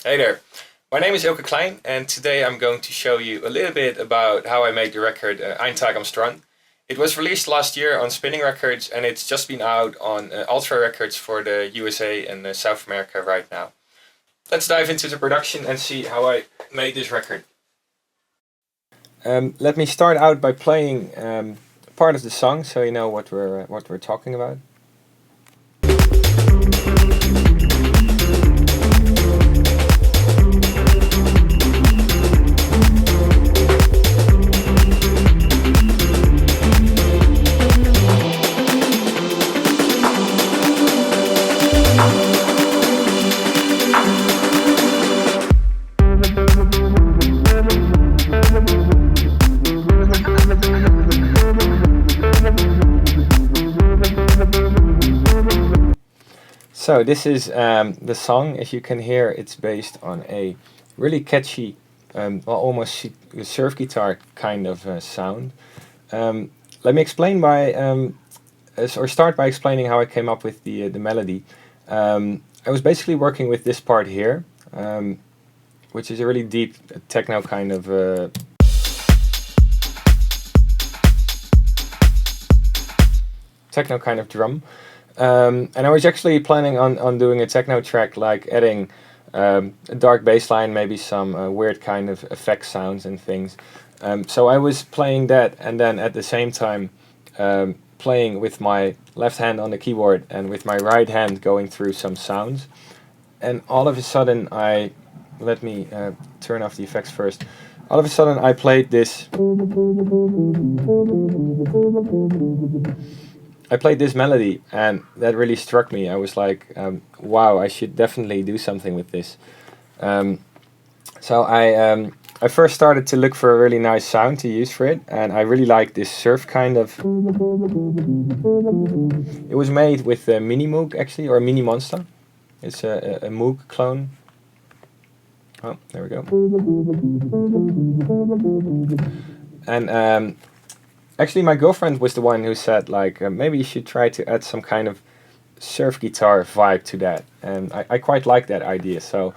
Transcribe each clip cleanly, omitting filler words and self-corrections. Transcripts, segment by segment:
Hey there, my name is Eelke Kleijn and today I'm going to show you a little bit about how I made the record Eindtag am Strand. It was released last year on Spinning Records and it's just been out on Ultra Records for the USA and South America right now. Let's dive into the production and see how I made this record. Let me start out by playing part of the song so you know what we're talking about. So this is the song. As you can hear, it's based on a really catchy, almost surf guitar kind of sound. Let me explain or start by explaining how I came up with the melody. I was basically working with this part here, which is a really deep techno kind of drum. And I was actually planning on doing a techno track, like adding a dark bass line, maybe some weird kind of effect sounds and things. So I was playing that and then at the same time playing with my left hand on the keyboard and with my right hand going through some sounds. And all of a sudden let me turn off the effects first. All of a sudden I played this melody and that really struck me. I was like, wow, I should definitely do something with this. So I first started to look for a really nice sound to use for it, and I really like this surf kind of. It was made with a Mini Moog actually, or a Mini Monster. It's a Moog clone. Oh, there we go. And actually, my girlfriend was the one who said, like, maybe you should try to add some kind of surf guitar vibe to that. And I quite like that idea. So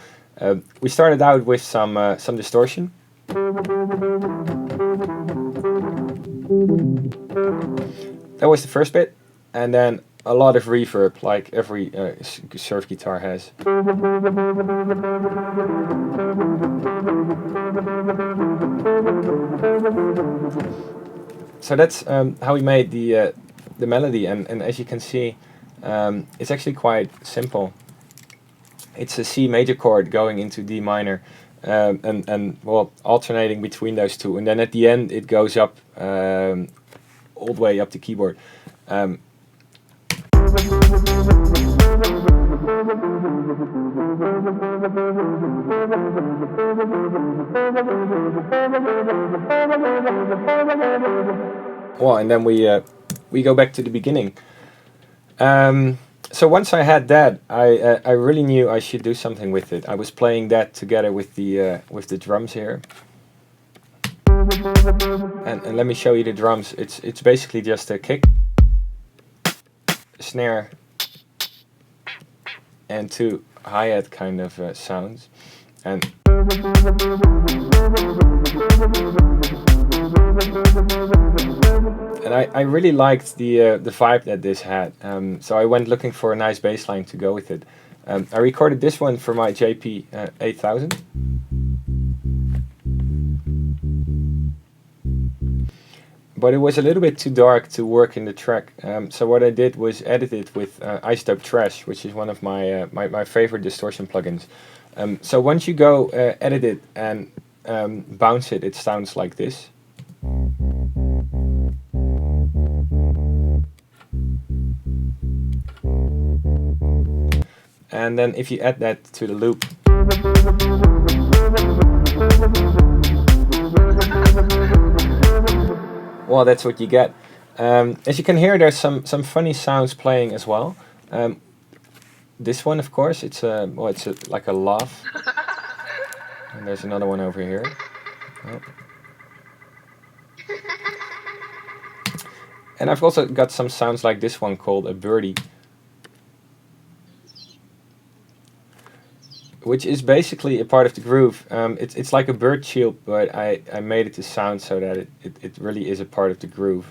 we started out with some distortion. That was the first bit. And then a lot of reverb, like every surf guitar has. So that's how we made the melody, and as you can see, it's actually quite simple. It's a C major chord going into D minor, and well, alternating between those two, and then at the end it goes up all the way up the keyboard. Well, and then we go back to the beginning. So once I had that, I really knew I should do something with it. I was playing that together with the drums here. And let me show you the drums. It's basically just a kick, snare, and two hi-hat kind of sounds. And I really liked the vibe that this had, so I went looking for a nice bass line to go with it. I recorded this one for my JP 8000. But it was a little bit too dark to work in the track, so what I did was edit it with Isotope Trash, which is one of my my favorite distortion plugins. So once you go edit it and bounce it, it sounds like this. And then if you add that to the loop, well, that's what you get. As you can hear, there's some funny sounds playing as well. This one, of course, it's like a laugh. And there's another one over here. Oh. And I've also got some sounds like this one called a birdie. which is basically a part of the groove. It's like a bird chirp, but I made it to sound so that it really is a part of the groove.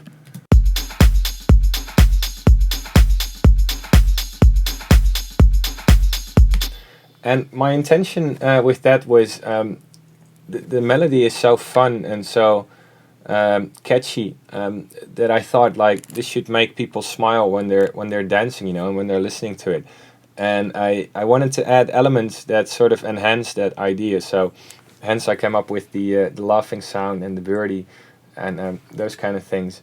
And my intention with that was the melody is so fun and so catchy that I thought like this should make people smile when they're dancing, and when they're listening to it. And I wanted to add elements that sort of enhance that idea. So hence I came up with the laughing sound and the birdie and those kind of things.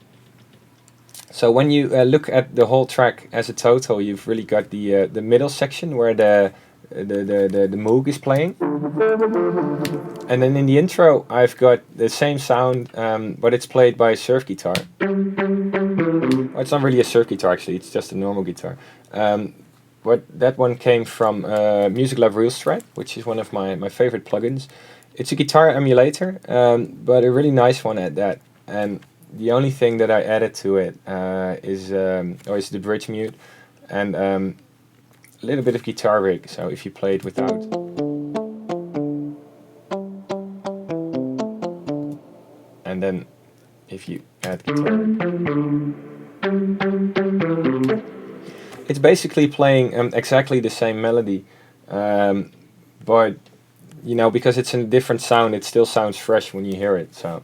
So when you look at the whole track as a total, you've really got the middle section where the Moog is playing, and then in the intro I've got the same sound, but it's played by a surf guitar. Well, it's not really a surf guitar actually; it's just a normal guitar. But that one came from Music Lab Real Strat, which is one of my favorite plugins. It's a guitar emulator, but a really nice one at that. And the only thing that I added to it is the bridge mute and a little bit of guitar rig. So if you play it without, and then if you add guitar rig, it's basically playing exactly the same melody, but because it's in a different sound, it still sounds fresh when you hear it. So.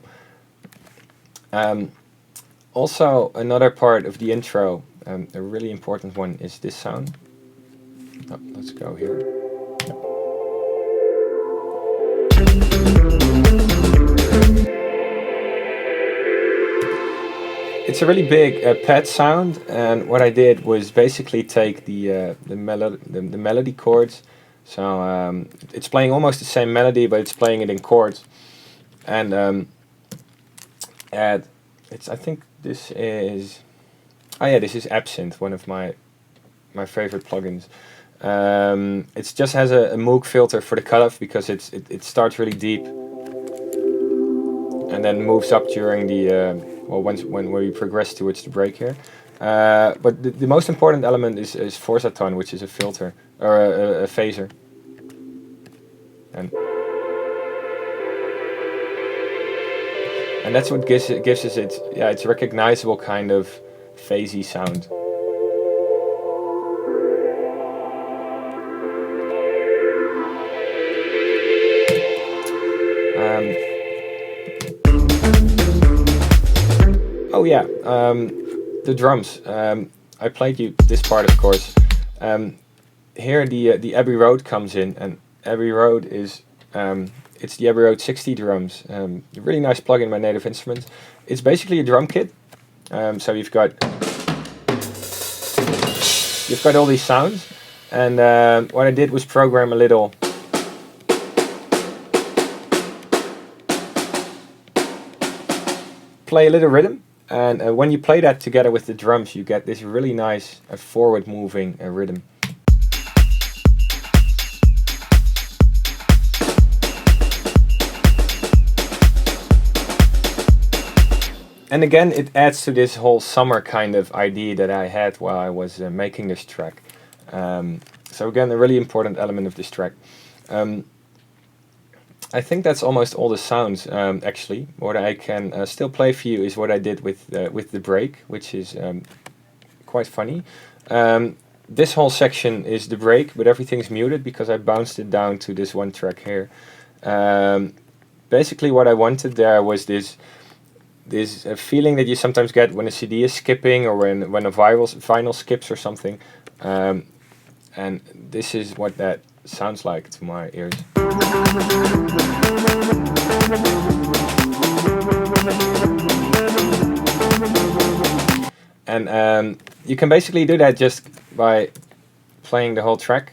Also, another part of the intro, a really important one, is this sound. Oh, let's go here. It's a really big pad sound, and what I did was basically take the melody chords. So it's playing almost the same melody, but it's playing it in chords, and I think this is this is Absinthe, one of my favorite plugins. It just has a Moog filter for the cutoff because it starts really deep and then moves up during the when we progress towards the break here. But the most important element is Forzaton, which is a filter or a phaser. And that's what gives us its recognizable kind of phasey sound. The drums. I played you this part, of course. Here the Abbey Road comes in, and Abbey Road is it's the Abbey Road 60 drums. A really nice plugin by Native Instruments. It's basically a drum kit. So you've got all these sounds, and what I did was program a little. Play a little rhythm, and when you play that together with the drums, you get this really nice forward-moving rhythm. And again, it adds to this whole summer kind of idea that I had while I was making this track. So again, a really important element of this track. I think that's almost all the sounds, actually. What I can still play for you is what I did with the break, which is quite funny. This whole section is the break, but everything's muted because I bounced it down to this one track here. Basically what I wanted there was this feeling that you sometimes get when a CD is skipping or when a vinyl skips or something. And this is what that sounds like to my ears. And you can basically do that just by playing the whole track.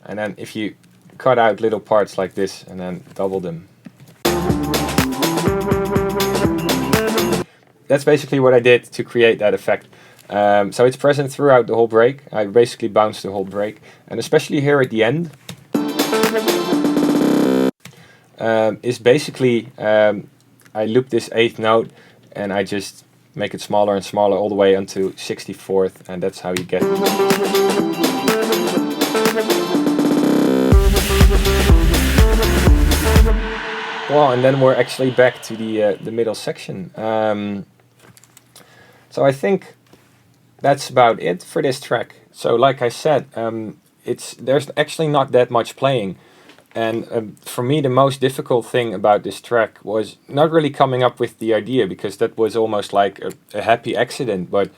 And then if you cut out little parts like this and then double them. That's basically what I did to create that effect. So it's present throughout the whole break. I basically bounced the whole break, and especially here at the end is basically I loop this 8th note and I just make it smaller and smaller all the way unto 64th, and that's how you get well, and then we're actually back to the middle section. So I think that's about it for this track. So like I said, there's actually not that much playing. And for me, the most difficult thing about this track was not really coming up with the idea, because that was almost like a happy accident. But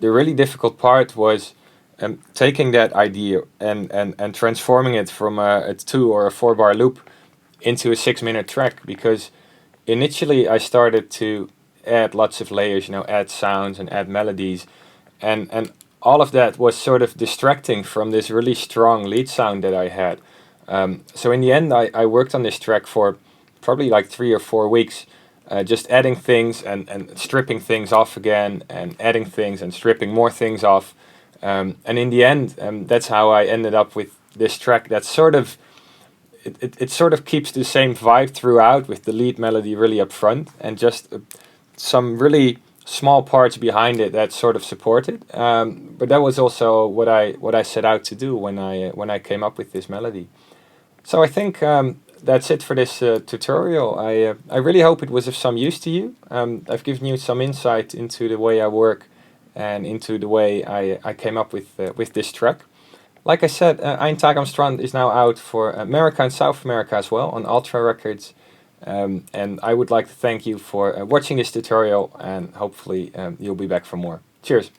the really difficult part was taking that idea and transforming it from a 2 or a 4 bar loop into a 6-minute track. Because initially I started to add lots of layers, add sounds and add melodies. And all of that was sort of distracting from this really strong lead sound that I had. So in the end, I worked on this track for probably like 3 or 4 weeks, just adding things and stripping things off again, and adding things and stripping more things off. And in the end, that's how I ended up with this track that sort of, it sort of keeps the same vibe throughout, with the lead melody really up front, and just some really small parts behind it that sort of support it. But that was also what I set out to do when I came up with this melody. So I think that's it for this tutorial. I really hope it was of some use to you. I've given you some insight into the way I work and into the way I came up with this track. Like I said, Ein Tag am Strand is now out for America and South America as well on Ultra Records. And I would like to thank you for watching this tutorial, and hopefully you'll be back for more. Cheers!